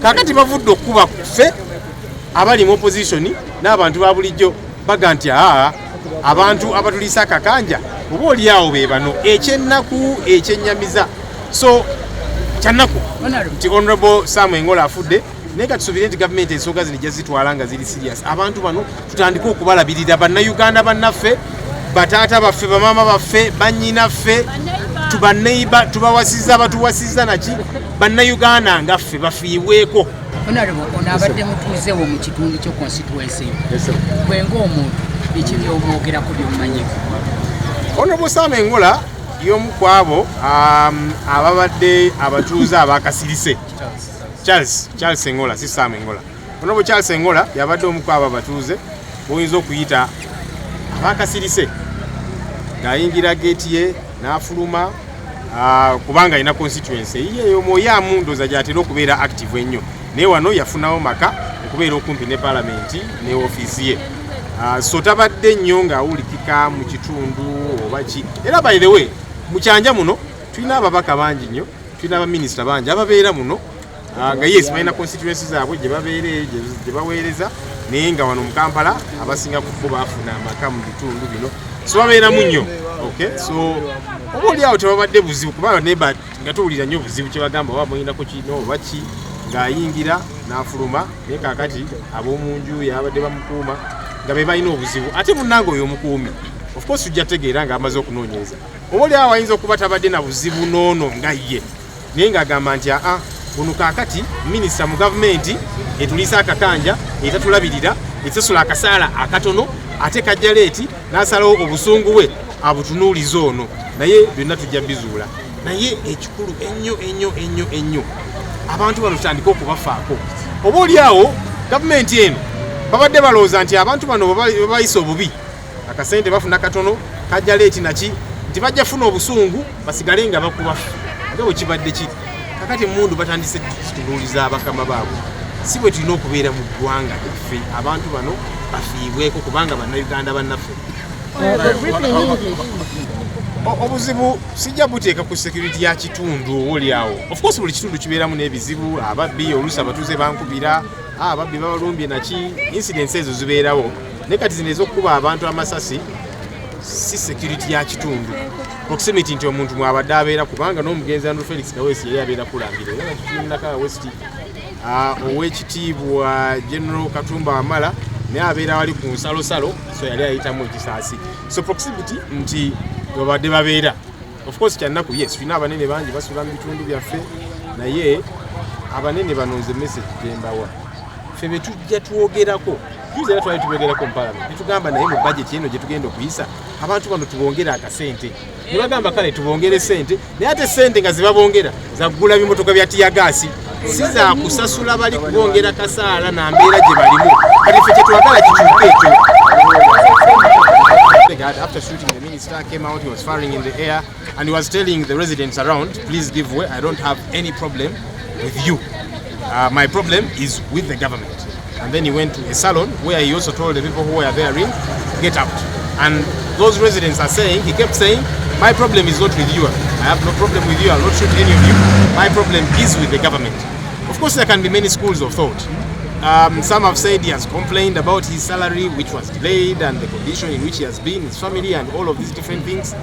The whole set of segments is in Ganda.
kakati bavudde okuba ffe abali mu opposition n'abantu ba bulijjo baga nti abantu abatulisa akakanja oba oli awo be bano ekyennaku ekyennyamiza. So kyannaku nti Honorable Sam Engola afudde naye katusuubire nti gavumenti ensonga zino zitwala nga ziri serious. Abantu bano tutandike okubalabirira, bannayuganda bannaffe, bataata baffe, bamaama baffe, bannyinaffe, tubaneiba tubawasiza batuwasiza naki bannayuganda ngaffe bafiibweko. Ono abadde mutuuzewo mu kitundu kyo constituency bwe ng'omuntu biki by'omwogerako by'omumanyiko? Honorable Sam Engola y'omu ku abo ababadde abatuuze abakasirise. Charles Engola si Sam Engola. Honorable Charles Engola yabadde omu ku abo abatuuze boyinza okuyita abakasirise, ng'ayingira geeti ye n'afuluma kubanga alina constituency ye omwoyaamu ndooza gy'atera okubeera active ennyo. Naye wano yafunawo maka okubeera okumpi ne palamenti ne ofiisi ye. So tabadde nnyo ng'awulikika mu kitundu oba ki. Era by the way mu kyanja muno tulina ababaka bangi nnyo, tulina abaminisita bangi ababeera muno nga yes balina constituency zaabwe gye babeere gye baweereza, naye nga wano mu Kampala abasinga ku bo baafuna amaka mu bitundu bino, so babeeramu nnyo. Okay, so oba oli awo tebabadde buzibu kubanga neba nga tuwulira nnyo buzibu kye bagamba oba muyinako kino oba ki, ng'ayingira n'afuluma. Naye kaakati ab'omu nju yabadde bamukuuma nga be balina obuzibu, ate munnange oyo omukuumi of course tujja tegeera ng'amaze okunoonyereza. Oba oli awo ayinza okuba tabadde na buzibu noono nga ye, naye ng'agamba nti buno kaakati minisita mu gavumenti etuliisa akakanja etatulabirira esasula akasaala akatono ate kajja leeti n'asalawo obusungu bwe abutunuuliza ono, naye byonna tujja bizuula. Naye ekikulu ennyo abantu bano tutandika okubafaako. Oba oli awo gavumenti eno babadde balowooza nti abantu bano babayisa obubi, akasente bafuna katono kajja leeti naki nti bajja funa obusungu basigale nga bakuba nga bwe kibadde kiri. Kakati mundu batandise zitunuuliza abakama baabwe. Si bwe tulina okubeera mu ggwanga lyaffe, abantu bano bafiibweko kubanga bannayuganda bannaffe. Obuzibu sijja buteeka ku security ya kitundu oli awo. Of course buli kitundu kibeeramu n'ebizibu, ababbi oluusi abatuuze bankubira, ababbi babalumbye naki, incidents ezo zibeerawo. Naye kati zino ez'okukuba abantu amasasi si security ya kitundu. Proximity nti omuntu mwabadde abeera kubanga n'omugenzi Andrew Felix Kaweesi yali abeera kulangira. Era tukirinako West ow'ekitiibwa General Katumba Wamala naye abeera wali ku nsalosalo, so yali ayitamu ekisaasi. So proximity nti babadde babeera. Of course kyannaku yes tulina abanene bangi basula mu bitundu byaffe, naye abanene bano nze message gyembawa ffe be tujja twogerako. Juzi era twali tubogerako mu Parliament netugamba naye mu budget eno gye tugenda okuyisa abantu bano tubongere akasente. Ne bagamba kale tubongere sente, naye ate sente nga zibabongera za kugula bimotoka bya tiyagaasi, si za kusasula bali kubongera kasaala na mbeera gye balimu. Kati ffe kye twagala kikyuke ekyo. After shooting, the minister came out, he was firing in the air and he was telling the residents around, please give way, I don't have any problem with you. My problem is with the government. And then he went to a salon where he also told the people who were therein, get out. And those residents are saying, he kept saying, my problem is not with you. I have no problem with you, I'll not shoot any of you. My problem is with the government. Of course, there can be many schools of thought. Some have said he has complained about his salary, which was delayed, and the condition in which he has been, his family, and all of these different things.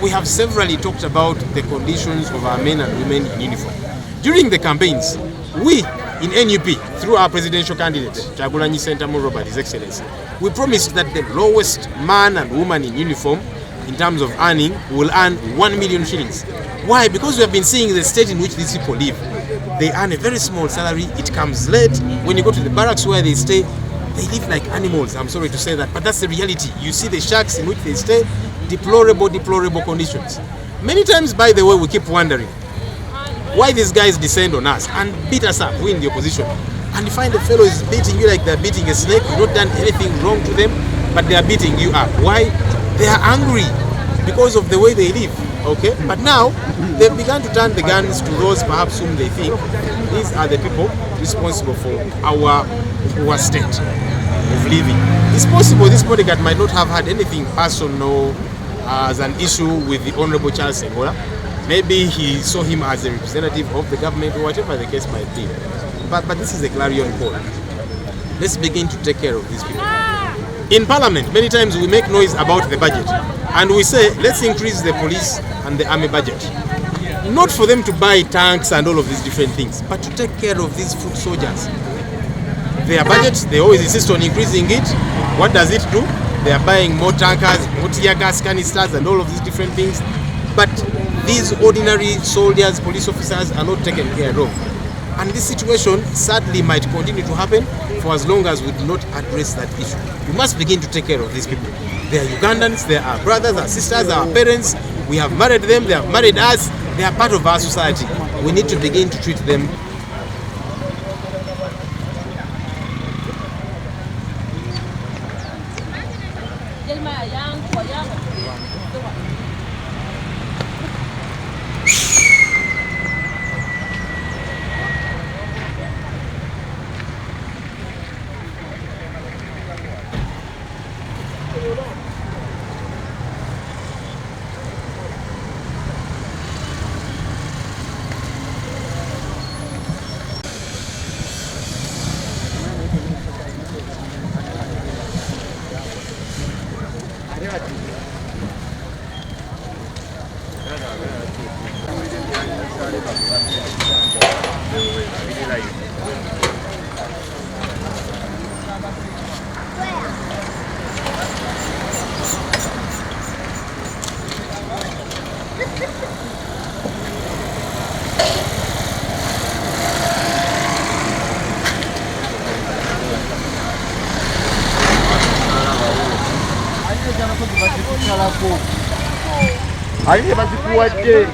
We have severally talked about the conditions of our men and women in uniform. During the campaigns, we in NUP, through our presidential candidate, Kyagulanyi Ssentamu Robert, His Excellency, we promised that the lowest man and woman in uniform, in terms of earning, will earn 1 million shillings. Why? Because we have been seeing the state in which these people live. They earn a very small salary, it comes late. When you go to the barracks where they stay, they live like animals, I'm sorry to say that, but that's the reality. You see the shacks in which they stay, deplorable conditions. Many times, by the way, we keep wondering why these guys descend on us and beat us up, we in the opposition. And you find the fellow is beating you like they're beating a snake. You've not done anything wrong to them, but they are beating you up. Why? They are angry because of the way they live. Okay, but now they've begun to turn the guns to those perhaps whom they think these are the people responsible for our poor state of living. It's possible this bodyguard might not have had anything personal as an issue with the Honorable Charles Engola. Maybe he saw him as a representative of the government or whatever the case might be. but this is a clarion call. Let's begin to take care of these people. In Parliament, many times we make noise about the budget, and we say, let's increase the police and the army budget. Not for them to buy tanks and all of these different things, but to take care of these foot soldiers. Their budget, they always insist on increasing it. What does it do? They are buying more tankers, more tear gas canisters and all of these different things. But these ordinary soldiers, police officers are not taken care of. And this situation sadly might continue to happen for as long as we do not address that issue. We must begin to take care of these people. They are Ugandans, they are our brothers, our sisters, our parents. We have married them, they have married us. They are part of our society. We need to begin to treat them. Aliye bazikuwadde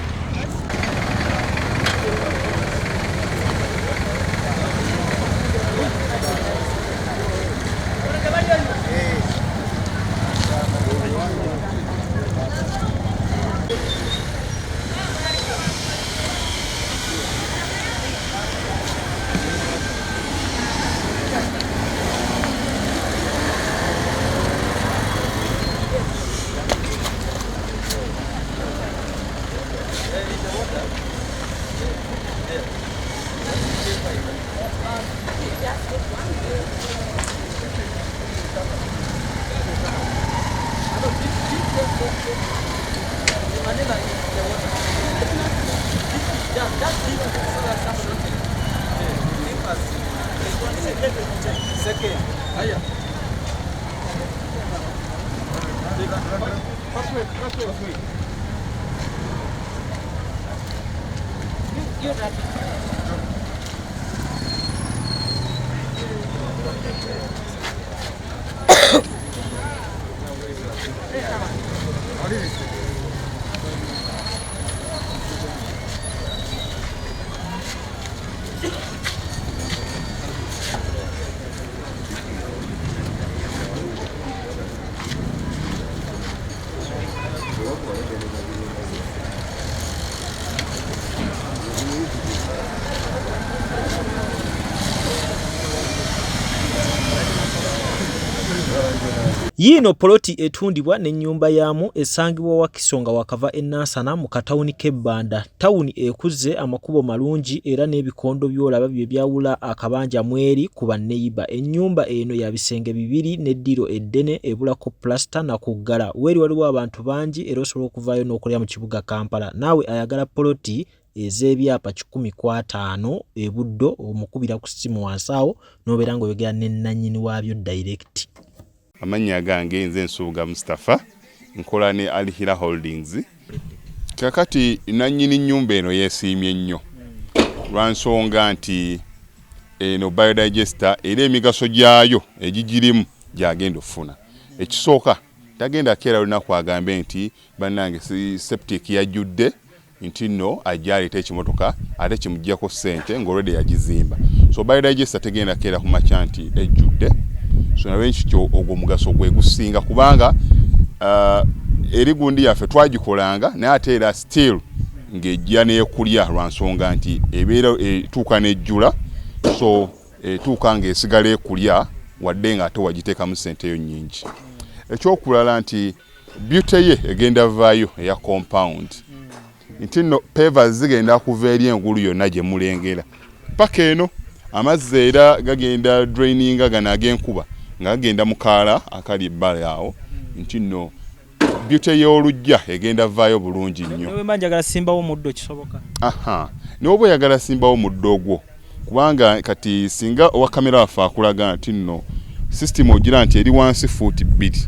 Yino poloti etundibwa n'ennyumba yaamu esangibwa Wakisonga wakava Nansana mu katawuni k'Ebbanda. Tawuni ekuze, amakubo malungi era n'ebikondo by'olaba bye byawula akabanja mweri ku banneyiba. Ennyumba eno ya bisenge bibiri n'eddiro eddene ebulako plasta na kuggala. Weri waliwo abantu bangi era osobola okuvaayo n'okulya mu kibuga Kampala. Naawe ayagala poloti ez'ebyapa 15 ebuddo omukubira ku ssimu wansi awo n'obeera ng'oyogera ne nannyini waabyo direct. Amanya gange nze Nsuuga Mustafa nkola ne Alihira Holdings. Kakati nannyini nnyumba eno yeesiimye nnyo lwansonga nti eno biodigester era emigaso gyayo egigirimu gyagenda ofuna. Ekisooka tagenda keera lunaku agambe nti bannange septic yajjudde nti nno ajjaleta ekimotoka ate kimuggyako ssente ng'olwedde yagizimba. So biodigester tegenda keera ku makya nti ejjudde. So nawe nkyo ogwo mugaso gwe gusinga kubanga eri gundi yaffe twagikolanga naye ate era still ng'ejja n'ekulya lwansonga nti ebeera etuuka n'ejjula, so etuuka ng'esigala ekulya wadde nga ate wagiteekamu ssenteyo nnyingi. Ekyokulala nti beauty ye egenda vaayo eya compound nti nno pavers zigenda kuva eri engulu yonna gye mulengera paka eno amazzi era gagenda draininga gana ag'enkuba nga gagenda mukaala akali ebbala awo nti nno byute y'olujja egenda vaayo bulungi nnyo. Newe manjagala simbawo muddo kisoboka. N'oba oyagala simbawo muddo ogwo kubanga kati singa owa kamera waffe akulaga nti nno system ogira nti eri wansi fuuti 2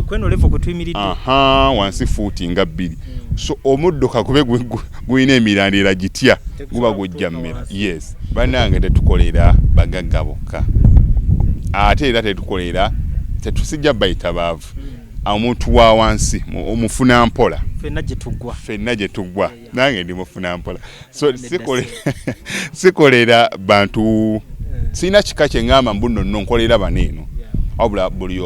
kweno level kwe tuyimiridde wansi fuuti nga 2 so omuddo kakube guyina emirandira gitya guba gujja mmera. Yes, bannange tetukolera bagagga bokka ate era tetusijja bayita baavu omuntu wa wansi omufuna mpola ffenna gye tuggwa nange ndi mufuna mpola so sikolera bantu sina kika kye ngamba mbuno nno nkolera baneeno wabula buli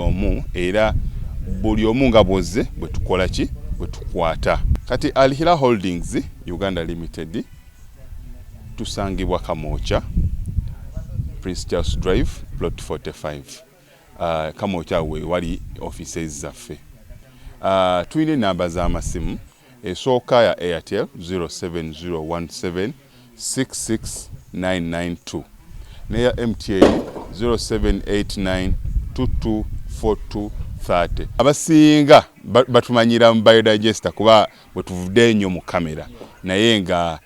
omu nga bwozze bwe tukola ki bwe tukwata. Kati Alihira Holdings Uganda Limited tusangibwa Kamoocha Prince Charles Drive plot 45 Kamoocha we wali offices zaffe. Tuyina namba z'amasimu esooka ya Airtel 07017669992 neya MTN 0789224230. Abasinga batumanyira mu biodigester kuba bwe tuvudde nnyo mu kamera naye nga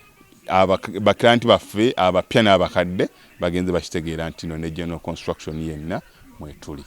baklanti baffe abapya n'abakadde bagenze bakitegeera nti no ne general construction yenna mwetuli.